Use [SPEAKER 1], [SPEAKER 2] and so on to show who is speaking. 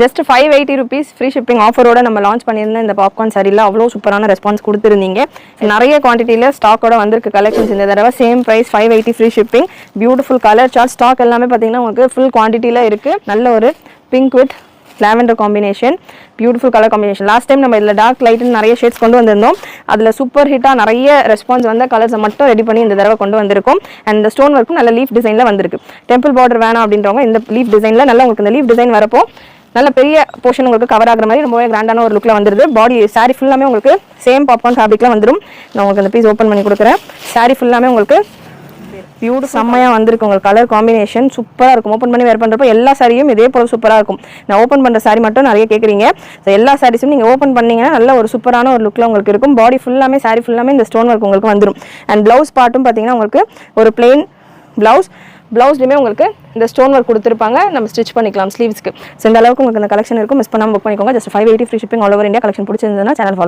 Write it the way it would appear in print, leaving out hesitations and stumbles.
[SPEAKER 1] Just 580 rupees free shipping ஆஃபரோட நம்ம launch பண்ணியிருந்த இந்த பாப்கார்ன் சாரியில் அவ்வளோ சூப்பரான ரெஸ்பான்ஸ் கொடுத்துருந்தீங்க. நிறைய குவான்டிட்டியில் ஸ்டாக்கோட வந்திருக்கு கலெக்ஷன்ஸ். இந்த தடவை same price 580 free shipping. Beautiful colour chart stock எல்லாமே பார்த்தீங்கன்னா உங்களுக்கு ஃபுல் குவான்டிட்டியில் இருக்குது. நல்ல ஒரு pink with lavender combination, beautiful colour combination. Last time நம்ம இதில் டார்க் லைட்னு நிறைய ஷேட்ஸ் கொண்டு வந்திருந்தோம். அதில் சூப்பர் ஹிட்டாக நிறைய ரெஸ்பான்ஸ் வந்த கலர்ஸை மட்டும் ரெடி பண்ணி இந்த தடவை கொண்டு வந்திருக்கோம். அண்ட் இந்த ஸ்டோன் ஒர்க்கும் நல்ல லீஃப் டிசைனில் வந்திருக்கு. டெம்பிள் பார்டர் வேணாம் அப்படின்றவங்க இந்த லீஃப் டிசைனில் நல்லா உங்களுக்கு இந்த லீஃப் டிசைன் வரப்போ நல்ல பெரிய போர்ஷன் உங்களுக்கு கவர் ஆகிற மாதிரி ரொம்பவே கிராண்டான ஒரு லுக்கில் வந்துருது. பாடி சாரி ஃபுல்லாமே உங்களுக்கு சேம் பாப்கார்ன் ஃபேப்ரிக்கில் வந்துடும். நான் உங்களுக்கு அந்த பீஸ் ஓப்பன் பண்ணி கொடுக்குறேன். சாரி ஃபுல்லாமே உங்களுக்கு பியூட்டிஃபுல் செம்மையாக வந்திருக்கு. உங்களுக்கு கலர் காம்பினேஷன் சூப்பராக இருக்கும். ஓப்பன் பண்ணி வேர் பண்ணுறப்போ எல்லா சாரியும் இதே போல் சூப்பராக இருக்கும். நான் ஓப்பன் பண்ணுற சாரி மட்டும் நிறைய கேட்குறீங்க. ஸோ எல்லா சாரீஸும் நீங்கள் ஓப்பன் பண்ணிங்கன்னா நல்ல ஒரு சூப்பரான ஒரு லுக்கில் உங்களுக்கு இருக்கும். பாடி ஃபுல்லாமே சாரி ஃபுல்லாமே இந்த ஸ்டோன் ஒர்க் உங்களுக்கு வந்துடும். அண்ட் ப்ளவுஸ் பார்ட்டும் பார்த்தீங்கன்னா உங்களுக்கு ஒரு பிளெயின் ப்ளவுஸ்லையுமே உங்களுக்கு இந்த ஸ்டோன் ஒர்க் கொடுத்துருப்பாங்க. நம்ம ஸ்டிச் பண்ணிக்கலாம் ஸ்லீவ்ஸ்க்கு. ஸோ இந்த அளவுக்கு உங்களுக்கு இந்த கலெக்ஷன் இருக்கும். மிஸ் பண்ணாமல் புக் பண்ணிக்கோங்க. Just 580 free shipping all over India. Collection பிடிச்சிருந்ததுன்னா சேனல் ஃபாலோ